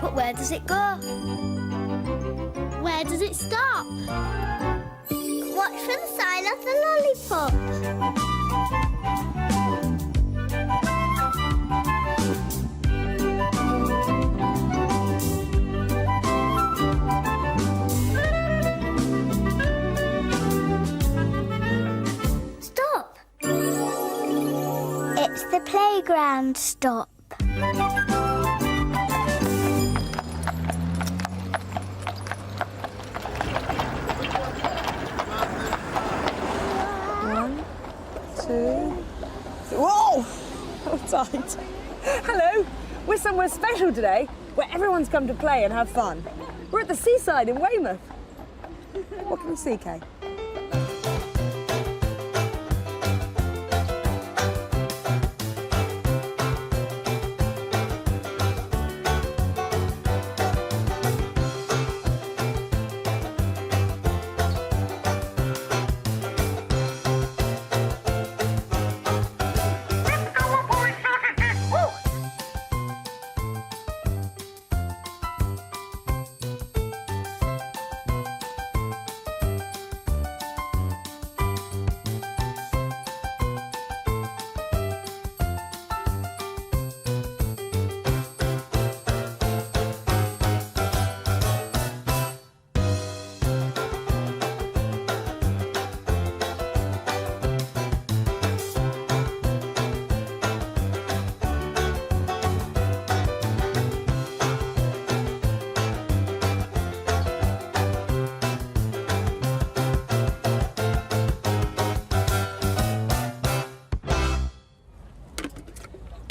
But where does it go? Where does it stop? Watch for the sign of the lollipop. Stop! It's the playground stop. Whoa! So tight. Hello. We're somewhere special today where everyone's come to play and have fun. We're at the Seaside in Weymouth. What can you see, Kay?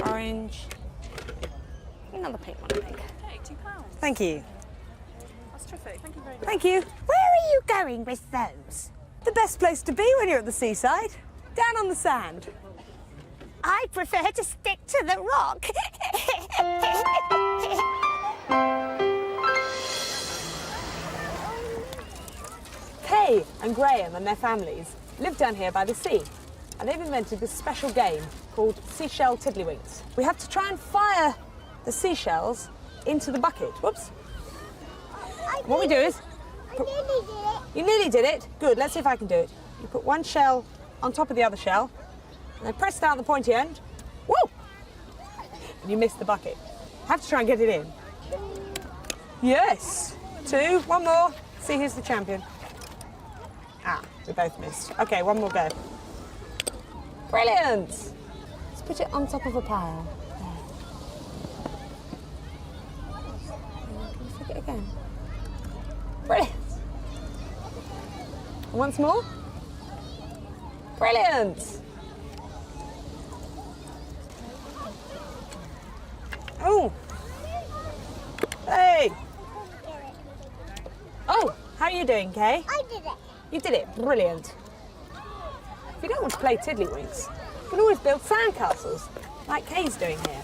Orange. Another pink one, I think. Hey, £2. Thank you. That's terrific. Thank you very much. Thank you. Where are you going with those? The best place to be when you're at the seaside. Down on the sand. I prefer to stick to the rock. Kay and Graham and their families live down here by the sea, and they've invented this special game called seashell tiddlywinks. We have to try and fire the seashells into the bucket. Whoops. What we do is... I nearly did it. You nearly did it. Good, let's see if I can do it. You put one shell on top of the other shell, and then press down the pointy end. Woo! And you missed the bucket. Have to try and get it in. Yes. 2, one more. See who's the champion. Ah, we both missed. Okay, one more go. Brilliant! Let's put it on top of a pile. There. Can you flick it again? Brilliant! And once more. Brilliant! Oh! Hey! Oh, how are you doing, Kay? I did it. You did it. Brilliant. If you don't want to play tiddlywinks, you can always build sandcastles, like Kay's doing here.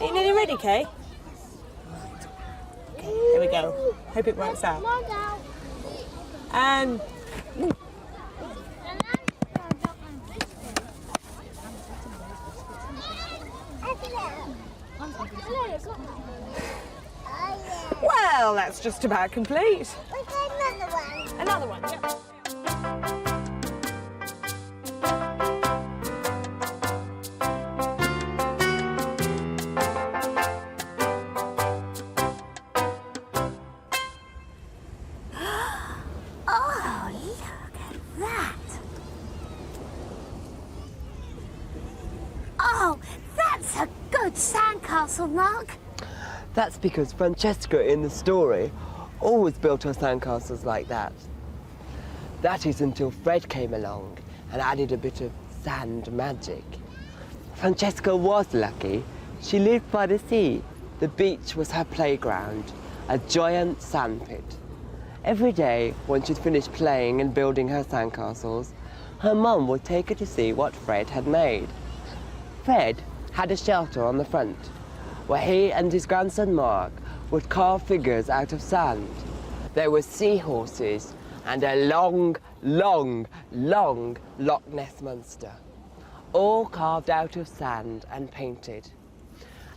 Are you nearly ready, Kay? Okay, here we go. Hope it works out. And... Well, that's just about complete. Another one. Another one, yeah. Oh, look at that. Oh, that's a good sandcastle, Mark. That's because Francesca in the story always built her sandcastles like that. That is until Fred came along and added a bit of sand magic. Francesca was lucky. She lived by the sea. The beach was her playground, a giant sandpit. Every day, when she'd finished playing and building her sandcastles, her mum would take her to see what Fred had made. Fred had a shelter on the front, where he and his grandson Mark would carve figures out of sand. There were seahorses and a long, long, long Loch Ness Monster, all carved out of sand and painted.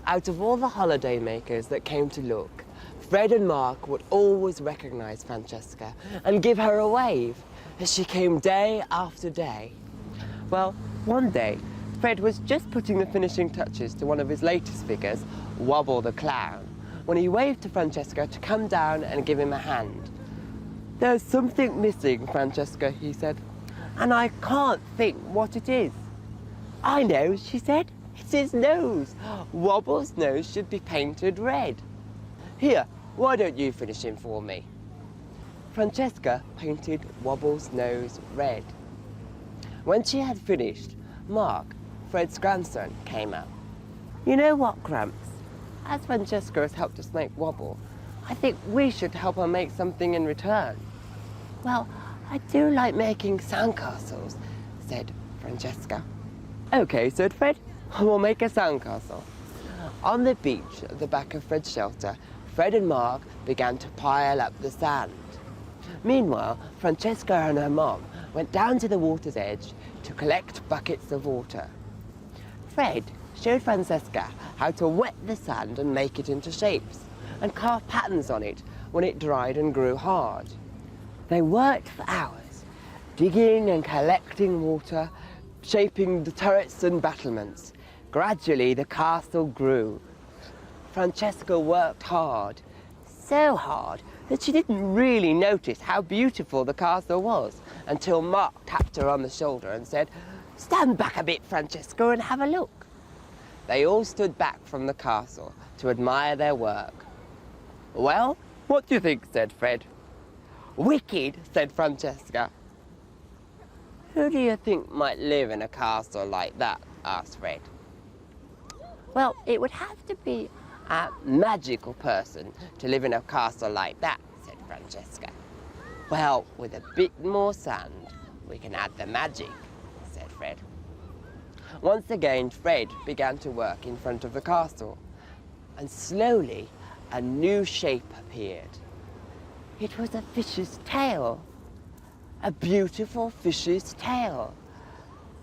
Out of all the holiday makers that came to look, Fred and Mark would always recognise Francesca and give her a wave as she came day after day. Well, one day, Fred was just putting the finishing touches to one of his latest figures, Wobble the Clown, when he waved to Francesca to come down and give him a hand. "There's something missing, Francesca," he said, "and I can't think what it is." "I know," she said. "It's his nose. Wobble's nose should be painted red. Here, why don't you finish him for me?" Francesca painted Wobble's nose red. When she had finished, Mark, Fred's grandson, came up. "You know what, Gramps? As Francesca has helped us make Wobble, I think we should help her make something in return." "Well, I do like making sandcastles," said Francesca. "Okay," said Fred. "We'll make a sandcastle." On the beach at the back of Fred's shelter, Fred and Mark began to pile up the sand. Meanwhile, Francesca and her mom went down to the water's edge to collect buckets of water. Fred showed Francesca how to wet the sand and make it into shapes, and carve patterns on it when it dried and grew hard. They worked for hours, digging and collecting water, shaping the turrets and battlements. Gradually, the castle grew. Francesca worked hard, so hard that she didn't really notice how beautiful the castle was until Mark tapped her on the shoulder and said, "Stand back a bit, Francesca, and have a look." They all stood back from the castle to admire their work. "Well, what do you think?" said Fred. "Wicked," said Francesca. "Who do you think might live in a castle like that?" asked Fred. "Well, it would have to be a magical person to live in a castle like that," said Francesca. "Well, with a bit more sand, we can add the magic," said Fred. Once again, Fred began to work in front of the castle, and slowly a new shape appeared. It was a fish's tail, a beautiful fish's tail.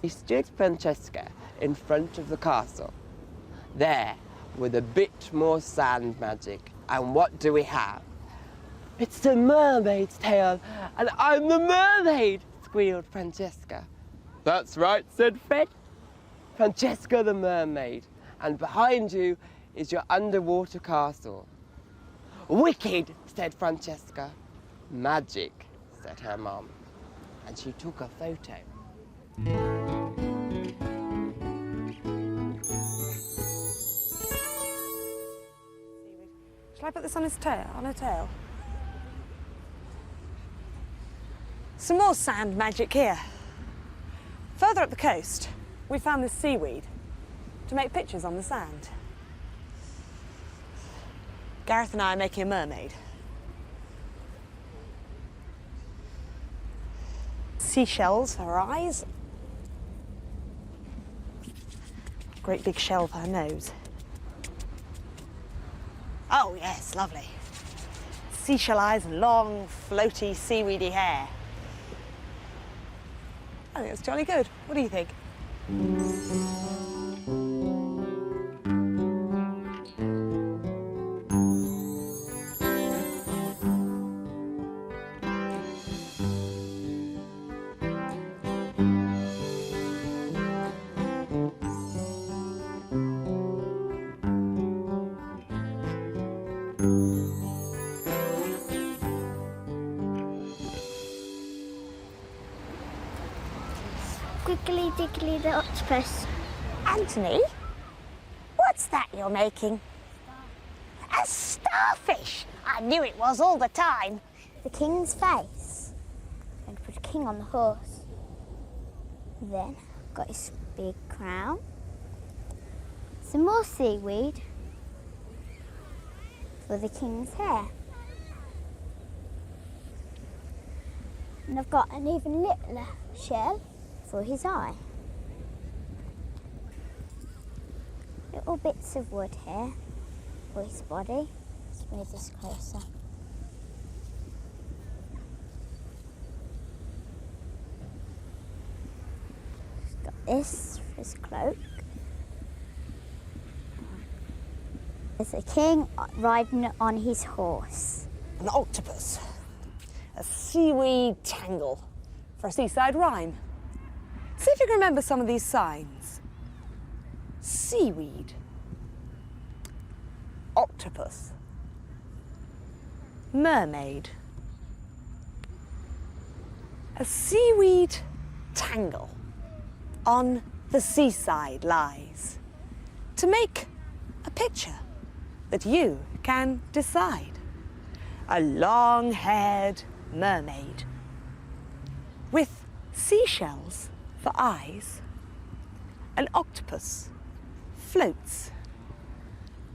He stood Francesca in front of the castle. There, with a bit more sand magic, and what do we have? "It's the mermaid's tail, and I'm the mermaid," squealed Francesca. "That's right," said Fred. "Francesca the mermaid, and behind you is your underwater castle." "Wicked," said Francesca. "Magic," said her mum, and she took a photo. Shall I put this on his tail? On her tail? Some more sand magic here. Further up the coast, we found this seaweed to make pictures on the sand. Gareth and I are making a mermaid. Seashells for her eyes. Great big shell for her nose. Oh yes, lovely. Seashell eyes and long, floaty, seaweedy hair. I think that's jolly good. What do you think? Squiggly diggly the octopus. Anthony, what's that you're making? A starfish! I knew it was all the time. The king's face. And put a king on the horse. Then got his big crown. Some more seaweed for the king's hair. And I've got an even littler shell for his eye. Little bits of wood here for his body. Let's move this closer. He's got this for his cloak. There's a king riding on his horse. An octopus. A seaweed tangle for a seaside rhyme. See if you can remember some of these signs. Seaweed. Octopus. Mermaid. A seaweed tangle on the seaside lies to make a picture that you can decide. A long-haired mermaid with seashells for eyes. An octopus floats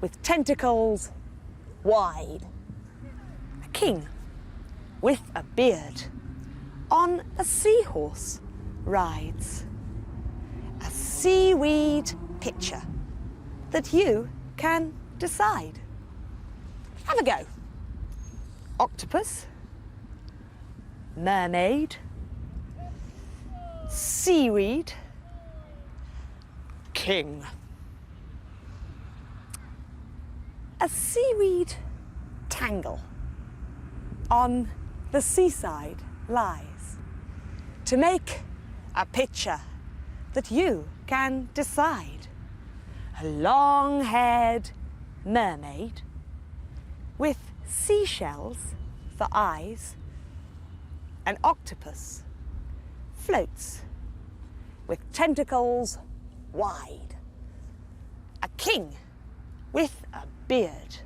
with tentacles wide. A king with a beard on a seahorse rides. A seaweed picture that you can decide. Have a go. Octopus, mermaid, seaweed, king. A seaweed tangle on the seaside lies to make a picture that you can decide. A long-haired mermaid with seashells for eyes. An octopus floats with tentacles wide. A king with a beard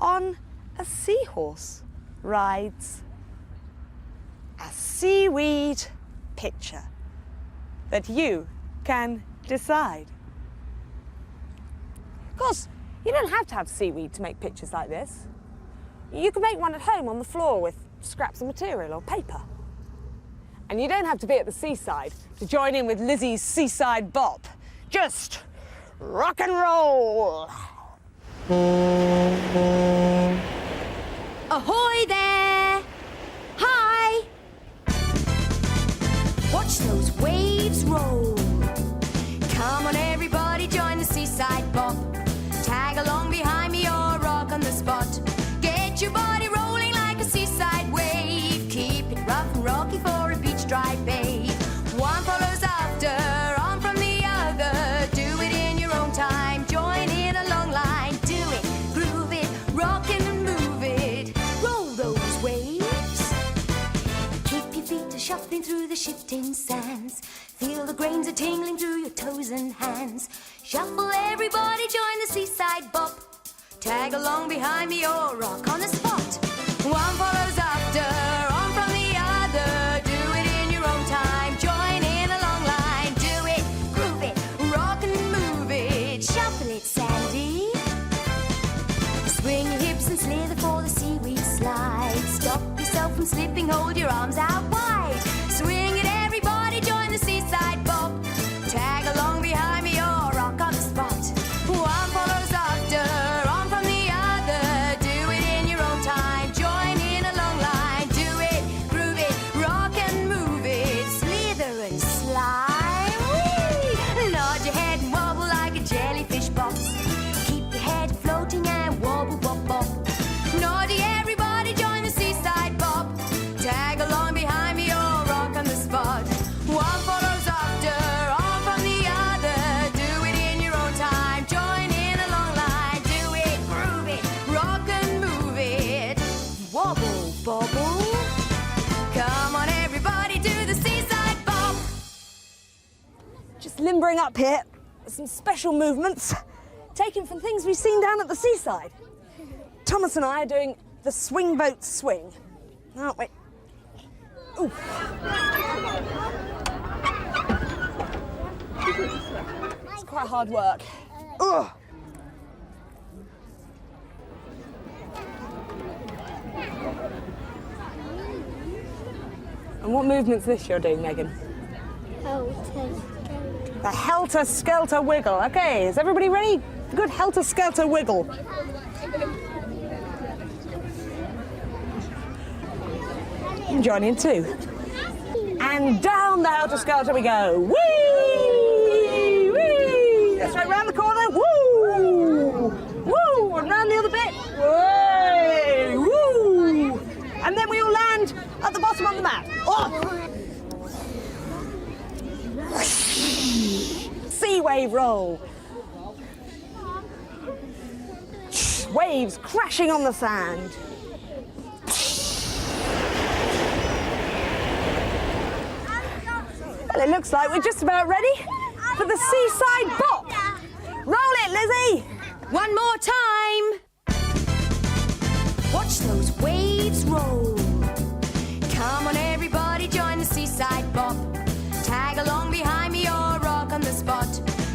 on a seahorse rides. A seaweed picture that you can decide. Of course, you don't have to have seaweed to make pictures like this. You can make one at home on the floor with scraps of material or paper. And you don't have to be at the seaside to join in with Lizzie's Seaside Bop. Just rock and roll. Ahoy there! Hi! Watch those waves roll. Come on everybody, join the Seaside Bop. Tag along behind me or rock on the spot. Get your body rolling like a seaside wave. Keep it rough and rocky for a beach drive babe. One follows after, on from the other. Do it in your own time, join in a long line. Do it, groove it, rock and move it. Roll those waves. Keep your feet shuffling through the shifting sands. Feel the grains are tingling through your toes and hands. Shuffle everybody, join the Seaside Bop. Tag along behind me or rock on the spot. One follows after, on from the other. Do it in your own time, join in a long line. Do it, groove it, rock and move it. Shuffle it, Sandy. Swing your hips and slither for the seaweed slide. Stop yourself from slipping, hold your arms out wide. Swing it everybody, join the Seaside Bop. Tag along behind me or rock on the spot. One follows after, on from the other. Do it in your own time, join in a long line. Do it, groove it, rock and move it. Slither and slide. Whee! Nod your head and wobble like a jellyfish box. Keep your head floating and wobble, bop, bop. Noddy everybody, join the Seaside Bop. Tag along behind me or rock on the spot. One follows after, on from the other. Do it in your own time, join in a long line. Do it, groove it, rock and move it. Wobble, bobble. Come on everybody, do the Seaside Bop. Just limbering up here with some special movements taken from things we've seen down at the seaside. Thomas and I are doing the swing boat swing, aren't we? Ooh. It's quite hard work. Ugh. And what movement's this you're doing, Megan? The helter-skelter wiggle. Okay, is everybody ready? Good helter-skelter wiggle. You join in too. And down the helter-skelter we go. Whee! Whee! That's right round the corner. Woo! Woo! wave roll. Waves crashing on the sand. Well, it looks like we're just about ready for the Seaside Bop. Roll it, Lizzie. One more time. Watch those waves roll. Come on, everybody, join the Seaside Bop. Tag along behind me or rock on the spot.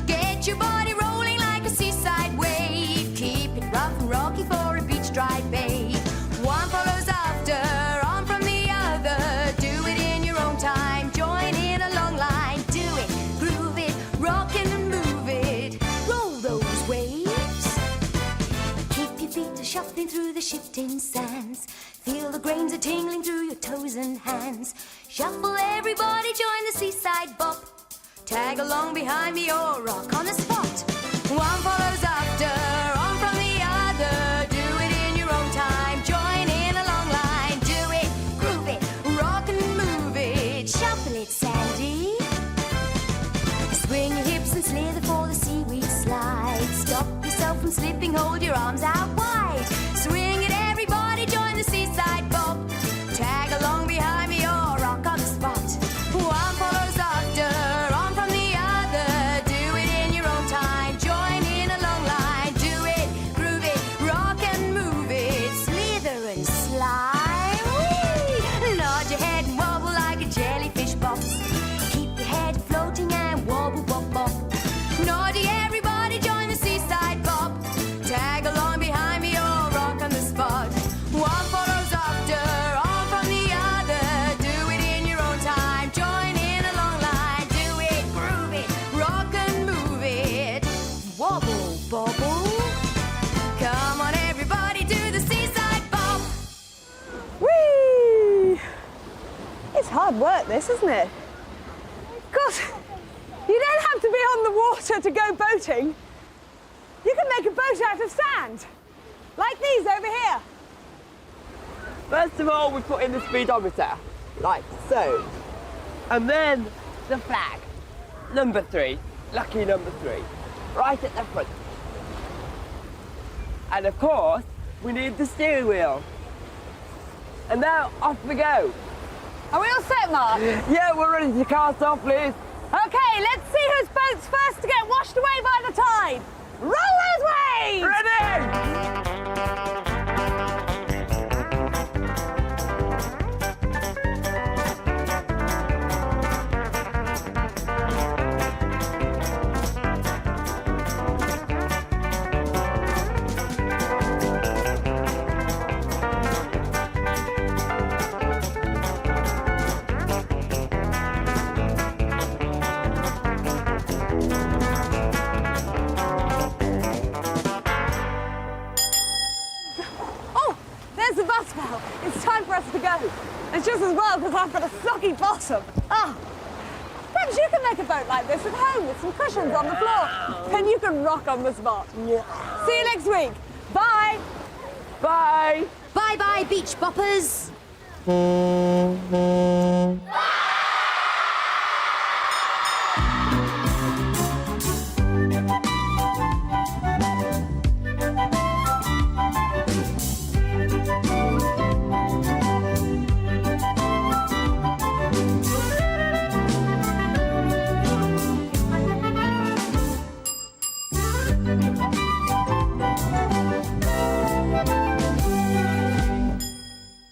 Get your body rolling like a seaside wave. Keep it rough and rocky for a beach dry bay. One follows after, on from the other. Do it in your own time. Join in a long line. Do it, groove it, rock and move it. Roll those waves. Keep your feet shuffling through the shifting sands. Feel the grains are tingling through your toes and hands. Shuffle, everybody, join the Seaside Bop. Tag along behind me or rock on the spot. One follows after, on from the other. Do it in your own time. Join in a long line. Do it, groove it, rock and move it. Shuffle it, Sandy. Swing your hips and slither for the seaweed slide. Stop yourself from slipping, hold your arms out wide. Swing it, everybody, join the Seaside Bop. Tag along behind me or rock on the spot. One follows after, on from the other. Do it in your own time. Join in a long line. Do it, groove it, rock and move it. Slither and slide. Whee! Nod your head and wobble like a jellyfish box. Keep your head floating and wobble, bop, bop. Noddy, everybody, join the Seaside Bop. Tag along behind me or rock on the spot. One follows after, on from the other. Do it in your own time. Join in a long line. Do it, groove it, rock and move it. Wobble, bobble. Come on, everybody, do the Seaside Bop. Whee! It's hard work, this, isn't it? God, you don't have to be on the water to go boating. You can make a boat out of sand, like these over here. First of all, we put in the speedometer, like so. And then the flag, number 3, lucky number 3, right at the front. And of course, we need the steering wheel. And now, off we go. Are we all set, Mark? Yeah, we're ready to cast off, Liz. Okay, let's see whose boat's first to get washed away by the tide. Roll those waves! Ready! Oh, there's the bus bell. It's time for us to go. It's just as well because I've got a soggy bottom. Ah, perhaps you can make a boat like this at home with some cushions on the floor. Then you can rock on the spot. Yeah. See you next week. Bye. Bye! Bye-bye, beach boppers.